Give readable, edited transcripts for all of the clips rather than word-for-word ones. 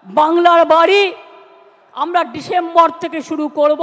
বাংলার বাড়ি আমরা ডিসেম্বর থেকে শুরু করব।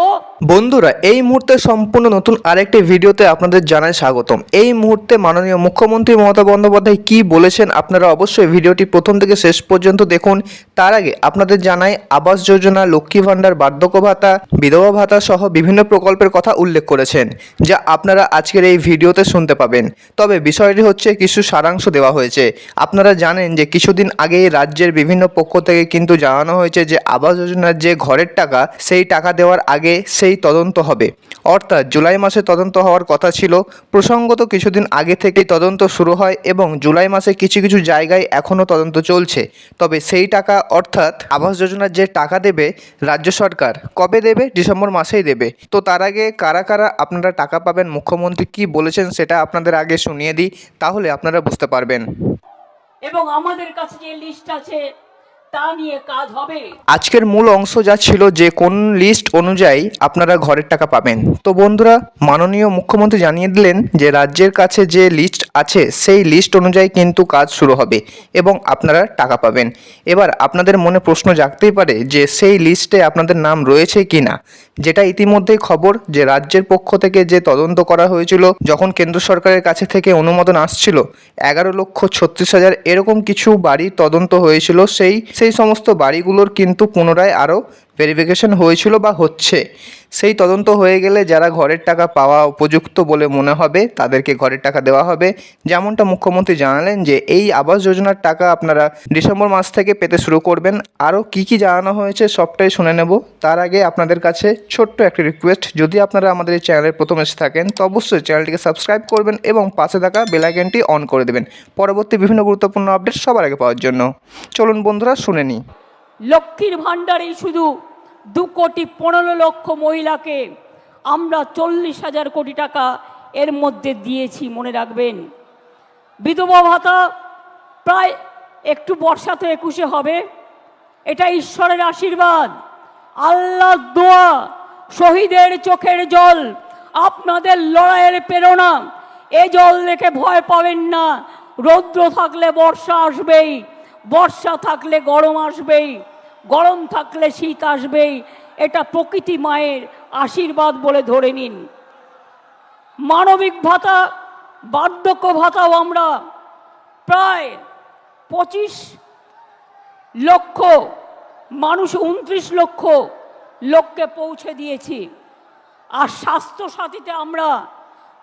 বন্ধুরা, এই মুহূর্তে সম্পূর্ণ নতুন আরেকটি ভিডিওতে আপনাদের জানাই স্বাগতম। এই মুহূর্তে মাননীয় মুখ্যমন্ত্রী মমতা বন্দ্যোপাধ্যায় কি বলেছেন আপনারা অবশ্যই ভিডিওটি প্রথম থেকে শেষ পর্যন্ত দেখুন। তার আগে আপনাদের জানাই আবাস যোজনা, লক্ষ্মী ভাণ্ডার, বার্ধক্য ভাতা, বিধবা ভাতা সহ বিভিন্ন প্রকল্পের কথা উল্লেখ করেছেন, যা আপনারা আজকের এই ভিডিওতে শুনতে পাবেন। তবে বিষয়টি হচ্ছে কিছু সারাংশ দেওয়া হয়েছে। আপনারা জানেন যে কিছুদিন আগে রাজ্যের বিভিন্ন পক্ষ থেকে কিন্তু জানানো হয়েছে যে আবাস যোজনার যে ঘরের টাকা, সেই টাকা দেওয়ার আগে সেই তদন্ত হবে, অর্থাৎ জুলাই মাসে তদন্ত হওয়ার কথা ছিল। প্রসঙ্গত কিছুদিন আগে থেকেই তদন্ত শুরু হয় এবং জুলাই মাসে কিছু কিছু জায়গায় এখনও তদন্ত চলছে। তবে সেই টাকা অর্থাৎ আবাস যোজনার যে টাকা দেবে রাজ্য সরকার, কবে দেবে? ডিসেম্বর মাসেই দেবে। তো তার আগে কারা কারা আপনারা টাকা পাবেন, মুখ্যমন্ত্রী কি বলেছেন সেটা আপনাদের আগে শুনিয়ে দিই, তাহলে আপনারা বুঝতে পারবেন। এবং আমাদের কাছে যে লিস্ট আছে তা নিয়ে কাজ হবে। আজকের মূল অংশ যা ছিল যে কোন লিস্ট অনুযায়ী আপনারা ঘরের টাকা পাবেন। তো বন্ধুরা, মাননীয় মুখ্যমন্ত্রী জানিয়ে দিলেন যে রাজ্যের কাছে যে লিস্ট আছে সেই লিস্ট অনুযায়ী কিন্তু কাজ শুরু হবে এবং আপনারা টাকা পাবেন। এবার আপনাদের মনে প্রশ্ন জাগতেই পারে যে সেই লিস্টে আপনাদের নাম রয়েছে কি না, যেটা ইতিমধ্যেই খবর যে রাজ্যের পক্ষ থেকে যে তদন্ত করা হয়েছিল, যখন কেন্দ্র সরকারের কাছে থেকে অনুমোদন আসছিল 11,36,000 এরকম কিছু বাড়ি তদন্ত হয়েছিল। সেই সমস্ত বাড়িগুলোর কিন্তু পুনরায় আরও ভেরিফিকেশন হয়েছিল বা হচ্ছে। সেই তদন্ত হয়ে গেলে যারা ঘরের টাকা পাওয়া উপযুক্ত বলে মনে হবে তাদেরকে ঘরের টাকা দেওয়া হবে। যেমনটা মুখ্যমন্ত্রী জানালেন যে এই আবাস যোজনার টাকা আপনারা ডিসেম্বর মাস থেকে পেতে শুরু করবেন। আরও কী কী জানানো হয়েছে সবটাই শুনে নেব। তার আগে আপনাদের কাছে ছোট্ট একটি রিকোয়েস্ট, যদি আপনারা আমাদের এই চ্যানেলের প্রথম এসে থাকেন তো অবশ্যই চ্যানেলটিকে সাবস্ক্রাইব করবেন এবং পাশে থাকা বেল আইকনটি অন করে দেবেন পরবর্তী বিভিন্ন গুরুত্বপূর্ণ আপডেট সবার আগে পাওয়ার জন্য। চলুন বন্ধুরা শুনে নিই। লক্ষ্মীর ভাণ্ডারেই শুধু 2,15,00,000 মহিলাকে আমরা 40,000 কোটি টাকা এর মধ্যে দিয়েছি, মনে রাখবেন। বিধবা ভাতা প্রায় একটু বর্ষা তো 21-এ হবে, এটা ঈশ্বরের আশীর্বাদ, আল্লাহর দোয়া, শহীদের চোখের জল, আপনাদের লড়াইয়ের প্রেরণা। এ জল দেখে ভয় পাবেন না। রৌদ্র থাকলে বর্ষা আসবেই, বর্ষা থাকলে গরম আসবেই, গরম থাকলে শীত আসবেই। এটা প্রকৃতি মায়ের আশীর্বাদ বলে ধরে নিন। মানবিক ভাতা, বার্ধক্য ভাতাও আমরা প্রায় 25 লক্ষ মানুষ, 29 লক্ষ লোককে পৌঁছে দিয়েছি। আর স্বাস্থ্যসাথীতে আমরা,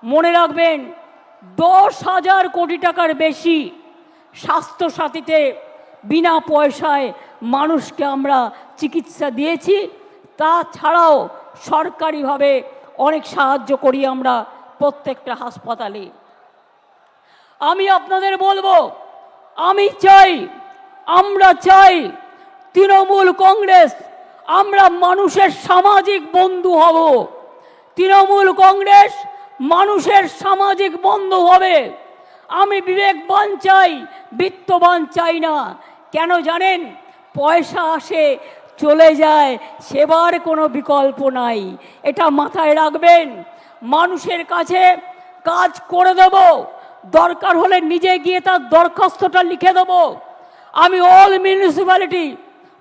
মনে রাখবেন, 10,000 কোটি টাকার বেশি স্বাস্থ্যসাথীতে বিনা পয়সায় মানুষকে আমরা চিকিৎসা দিয়েছি। তাছাড়াও সরকারিভাবে অনেক সাহায্য করি আমরা প্রত্যেকটা হাসপাতালে। আমি আপনাদের বলবো, আমি চাই, আমরা চাই তৃণমূল কংগ্রেস, আমরা মানুষের সামাজিক বন্ধু হব। তৃণমূল কংগ্রেস মানুষের সামাজিক বন্ধু হবে। আমি বিবেকবান চাই, বিত্তবান চাই না। কেন জানেন? পয়সা আসে চলে যায়, সেবার কোনো বিকল্প নাই। এটা মাথায় রাখবেন। মানুষের কাছে কাজ করে দেব, দরকার হলে নিজে গিয়ে তার দরখাস্তটা লিখে দেব। আমি অল মিউনিসিপ্যালিটি,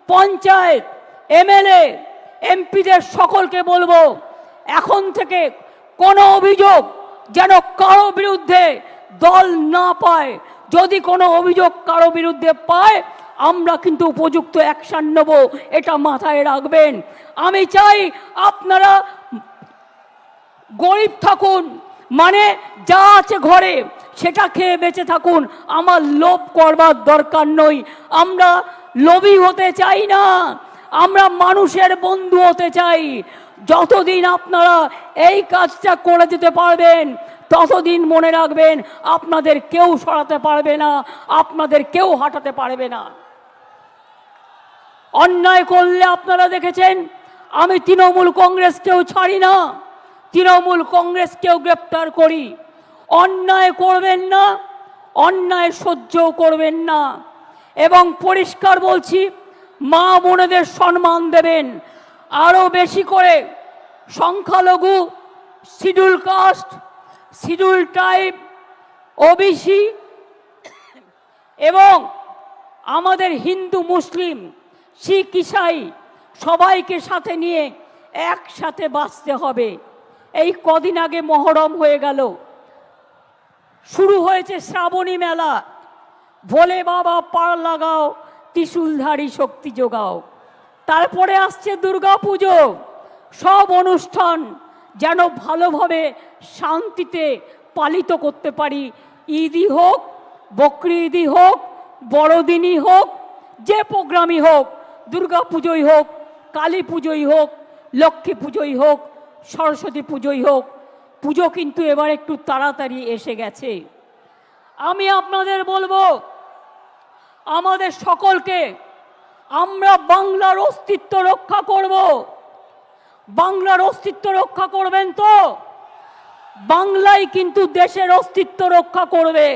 পঞ্চায়েত, এমএলএ, এমপিদের সকলকে বলবো, এখন থেকে কোনো অভিযোগ যেন কারো বিরুদ্ধে দল না পায়। যদি কোনো অভিযোগ কারো বিরুদ্ধে পায়, আমরা কিন্তু উপযুক্ত অ্যাকশন নেব, এটা মাথায় রাখবেন। আমি চাই আপনারা গরিব থাকুন, মানে যা আছে ঘরে সেটা খেয়ে বেঁচে থাকুন। আমার লোভ করবার দরকার নই। আমরা লোভী হতে চাই না, আমরা মানুষের বন্ধু হতে চাই। যতদিন আপনারা এই কাজটা করে যেতে পারবেন, ততদিন মনে রাখবেন আপনাদের কেউ সরাতে পারবে না, আপনাদের কেউ হাঁটাতে পারবে না। অন্যায় করলে আপনারা দেখেছেন, আমি তৃণমূল কংগ্রেসকেও ছাড়ি না, তৃণমূল কংগ্রেসকেও গ্রেপ্তার করি। অন্যায় করবেন না, অন্যায় সহ্যও করবেন না। এবং পরিষ্কার বলছি, মা বোনেদের সম্মান দেবেন। আরও বেশি করে সংখ্যালঘু, schedule caste, schedule tribe, OBC এবং আমাদের হিন্দু মুসলিম শিখ ইসাই সবাইকে সাথে নিয়ে একসাথে বাঁচতে হবে। এই কদিন আগে মহরম হয়ে গেল, শুরু হয়েছে শ্রাবণী মেলা। ভোলে বাবা পার লাগাও, ত্রিশূলধারী শক্তি যোগাও। তারপরে আসছে দুর্গা পুজো। সব অনুষ্ঠান যেন ভালোভাবে শান্তিতে পালিত করতে পারি। ঈদই হোক, বকরি ঈদই হোক, বড়দিনই হোক, যে প্রোগ্রামই হোক, দুর্গা পুজোই হোক, কালী পুজোই হোক, লক্ষ্মী পুজোই হোক, সরস্বতী পুজোই হোক, পুজো কিন্তু এবার একটু তাড়াতাড়ি এসে গেছে। আমি আপনাদের বলবো, আমাদের সকলকে, আমরা বাংলার অস্তিত্ব রক্ষা করব। বাংলার অস্তিত্ব রক্ষা করবেন তো? বাংলাই কিন্তু দেশের অস্তিত্ব রক্ষা করবে।